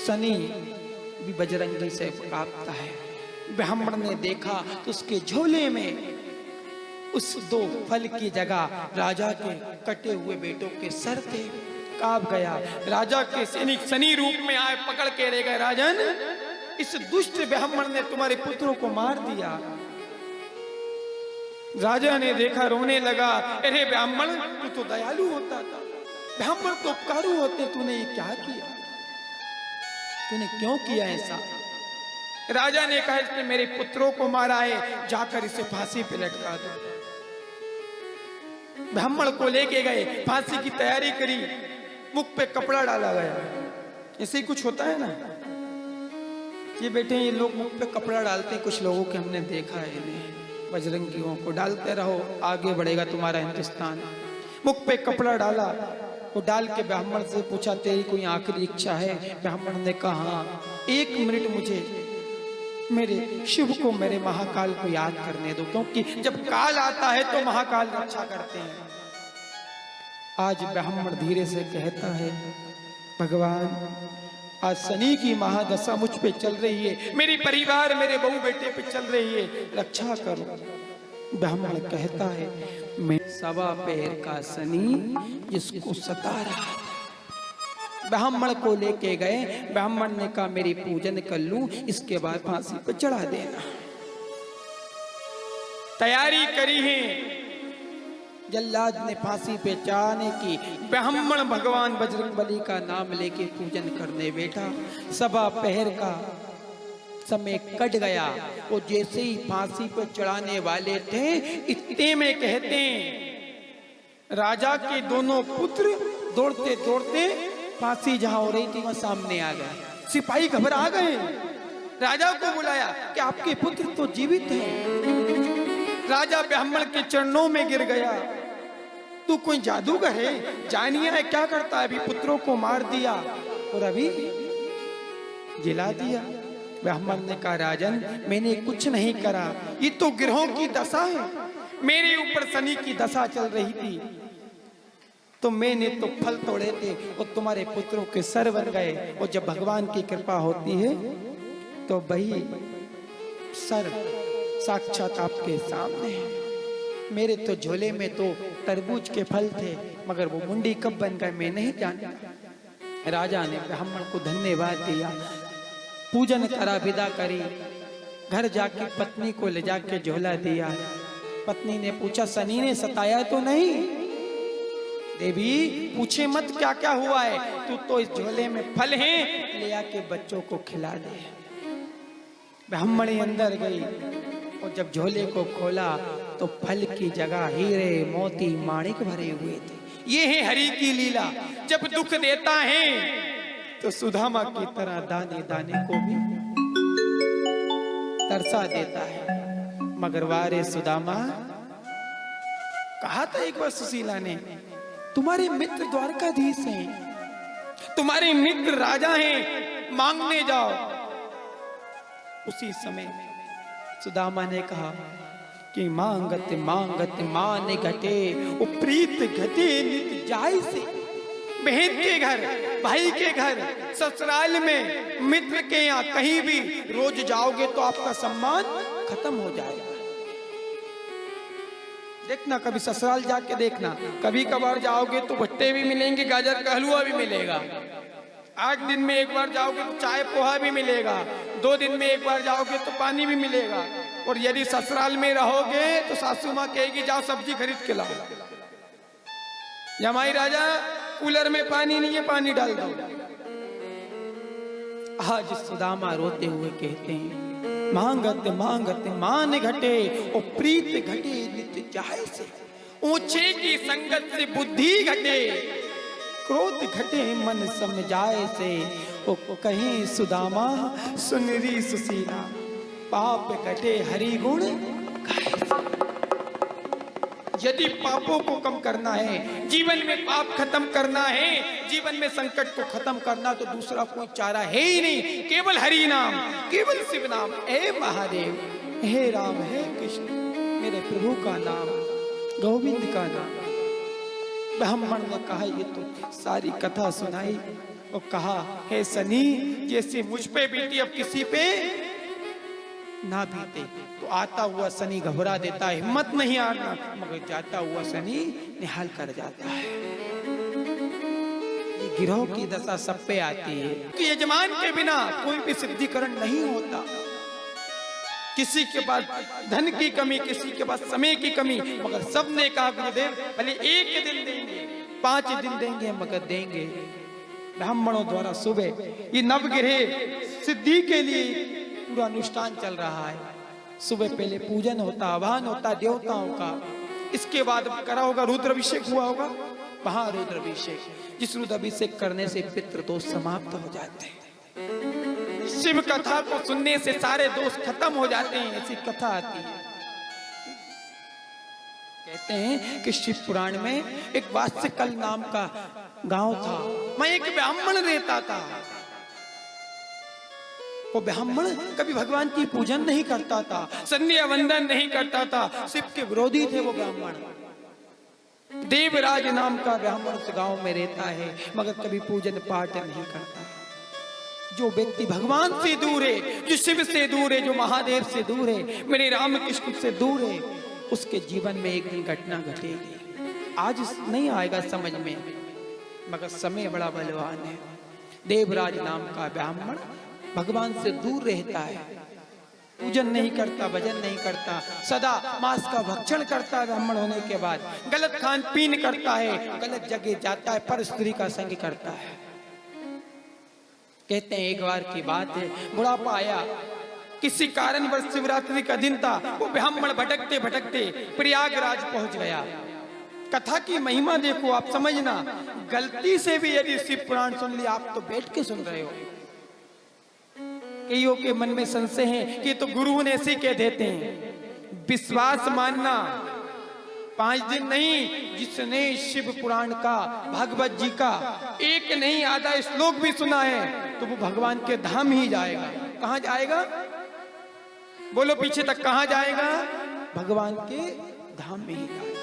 शनि भी बजरंगी से कांपता है। ब्राह्मण ने देखा तो उसके झोले में उस 2 फल की जगह राजा के कटे हुए बेटों के सर थे। कांप गया। राजा के सैनिक शनि रूप में आए, पकड़ के ले गए। राजन, इस दुष्ट ब्राह्मण ने तुम्हारे पुत्रों को मार दिया। राजा ने देखा, रोने लगा। अरे ब्राह्मण, तू तो दयालु होता था, ब्राह्मण तो उपकारु होते, तूने ये क्या किया? तूने क्यों किया ऐसा? राजा ने कहा, इसने मेरे पुत्रों को मारा है, जाकर इसे फांसी पे लटका दो। ब्राह्मण को लेके गए, फांसी की तैयारी करी, मुख पे कपड़ा डाला गया। ऐसे ही कुछ होता है ना, ये बेटे, ये लोग मुख पे कपड़ा डालते हैं, कुछ लोगों के हमने देखा है इन्हें, बजरंगियों को। डालते रहो, आगे बढ़ेगा तुम्हारा हिंदुस्तान। मुख पे कपड़ा डाला, वो डाल के ब्राह्मण से पूछा, तेरी कोई आखिरी इच्छा है? ब्राह्मण ने कहा, हाँ, 1 मिनट मुझे मेरे शिव को, मेरे महाकाल को याद करने दो, क्योंकि जब काल आता है तो महाकाल रक्षा करते हैं। आज ब्राह्मण धीरे से कहता है, भगवान, आज शनि की महादशा मुझ पे चल रही है, मेरी परिवार, मेरे बहू बेटे पे चल रही है, रक्षा करो। ब्राह्मण कहता है, मैं 1.25 पैर का शनि जिसको सता रहा है। ब्राह्मण को लेके गए। ब्राह्मण ने कहा, मेरी पूजन कर लूं, इसके बाद फांसी पर चढ़ा देना। तैयारी करी है। जल्लाद ने फांसी पे चढ़ाने की। ब्राह्मण भगवान बजरंगबली का नाम लेके पूजन करने बैठा। 1.25 पैर का समय कट गया। वो जैसे ही फांसी पर चढ़ाने वाले थे, इतने में कहते हैं, राजा के दोनों पुत्र दौड़ते दौड़ते फांसी जहां हो रही थी वहां सामने आ गए। सिपाही घबरा गए। राजा को बुलाया कि आपके पुत्र तो जीवित हैं। राजा ब्राह्मण के चरणों में गिर गया। तू कोई जादूगर है? जानिया है क्या करता है? अभी पुत्रों को मार दिया और अभी जिला दिया। ब्राह्मण ने कहा, राजन, मैंने कुछ नहीं करा, ये तो गिरोह की दशा है। मेरे ऊपर शनि की दशा चल रही थी, तो मैंने तो फल तोड़े थे और तुम्हारे पुत्रों के सर बन गए। और जब भगवान की कृपा होती है तो वही सर साक्षात आपके सामने है। मेरे तो झोले में तो तरबूज के फल थे, मगर वो मुंडी कब बन गए मैं नहीं जानता। राजा ने ब्राह्मण को धन्यवाद दिया, पूजन करा, विदा करी। घर जाके पत्नी को ले जाके झोला दिया। पत्नी ने पूछा, शनि ने सताया तो नहीं? देवी, पूछे मत क्या क्या हुआ है, तू तो इस झोले में फल हैं, ले आके बच्चों को खिला दे। ब्राह्मणी अंदर गई और जब झोले को खोला तो फल की जगह हीरे मोती माणिक भरे हुए थे। ये है हरि की लीला। जब दुख देता है तो सुदामा की तरह दाने दाने को भी तरसा देता है। मगर वारे सुदामा, कहा था एक बार सुशीला ने, तुम्हारे मित्र द्वारकाधीश हैं, तुम्हारे मित्र राजा हैं, मांगने जाओ। उसी समय सुदामा ने कहा कि मांगत मांगत मान घटे, प्रीत घटे नित जाय से। बहन के घर, भाई के घर, ससुराल में, मित्र के यहाँ कहीं भी रोज जाओगे तो आपका सम्मान खत्म हो जाएगा। देखना, कभी ससुराल जाके देखना, कभी कभार जाओगे तो भट्टे भी मिलेंगे, गाजर का हलवा भी मिलेगा। 8 दिन में एक बार जाओगे तो चाय पोहा भी मिलेगा। 2 दिन में एक बार जाओगे तो पानी भी मिलेगा। और यदि ससुराल में रहोगे तो सासू माँ कहेगी, जाओ सब्जी खरीद के लाओ। जमाई राजा, कूलर में पानी नहीं है, पानी डाल दो। आज सुदामा रोते हुए कहते हैं, मांगत मांगत मान घटे और प्रीत घटे नित जाय से। ऊंचे की संगत से बुद्धि घटे, क्रोध घटे मन समझाए से। ओ कहीं सुदामा सुनरी सुशीला, पाप घटे हरि गुण गाए से। यदि पापों को कम करना है, जीवन में पाप खत्म करना है, जीवन में संकट को खत्म करना, तो दूसरा कोई चारा है ही नहीं, केवल हरि नाम, केवल शिव नाम। हे महादेव, हे राम, हे कृष्ण, मेरे प्रभु का नाम, गोविंद का नाम। ब्राह्मण ने कहा, ये तो सारी कथा सुनाई और कहा, हे शनि, जैसे मुझ पे बीती अब किसी पे ना बीते। तो आता हुआ शनि घबरा देता है, हिम्मत नहीं हारना, मगर जाता हुआ शनि निहाल कर जाता है। ये गिरोह की दशा सब पे आती है कि यजमान के बिना कोई भी सिद्धिकरण नहीं होता। किसी के पास धन की कमी, किसी के पास समय की कमी, मगर सबने कहा गुरुदेव भले एक दिन देंगे, 5 दिन देंगे, मगर देंगे। ब्राह्मणों द्वारा सुबह ये नवग्रह सिद्धि के लिए पूरा अनुष्ठान चल रहा है। सुबह पहले पूजन होता, आह्वान होता देवताओं का, इसके बाद करा होगा रुद्राभिषेक हुआ होगा, महारुद्राभिषेक, जिस रुद्राभिषेक करने से पितृदोष समाप्त हो जाते हैं। शिव कथा को सुनने से सारे दोष खत्म हो जाते हैं, ऐसी कथा आती है। कहते हैं कि शिव पुराण में एक वात्स्यकल नाम का गांव था, मैं एक ब्राह्मण रहता था। वो ब्राह्मण कभी भगवान की पूजन नहीं करता था, संध्या वंदन नहीं करता था, शिव के विरोधी थे वो ब्राह्मण। देवराज नाम का ब्राह्मण उस गांव में रहता है, मगर कभी पूजन पाठ नहीं करता। जो व्यक्ति भगवान से दूर है, जो शिव से दूर है, जो महादेव से दूर है, मेरे राम कृष्ण से दूर है, उसके जीवन में एक दिन घटना घटेगी। आज नहीं आएगा समझ में, मगर समय बड़ा बलवान है। देवराज नाम का ब्राह्मण भगवान से दूर रहता है, पूजन नहीं करता, भजन नहीं करता, सदा मांस का भक्षण करता है। ब्राह्मण होने के बाद गलत खान पीन करता है, गलत जगह जाता है, पर स्त्री का संग करता है। कहते हैं एक बार की बात है, बुढ़ापा आया, किसी कारणवश शिवरात्रि का दिन था, वो ब्राह्मण भटकते भटकते प्रयागराज पहुंच गया। कथा की महिमा देखो, आप समझना, गलती से भी यदि शिव पुराण सुन लिया, आप तो बैठ के सुन रहे हो। कईयों के मन में संशय है कि तो गुरु ने ऐसे कह देते हैं। विश्वास मानना, 5 दिन नहीं, जिसने शिव पुराण का, भागवत जी का एक नहीं आधा श्लोक भी सुना है, तो वो भगवान के धाम ही जाएगा। कहां जाएगा? बोलो पीछे तक, कहां जाएगा? भगवान के धाम में ही जाएगा।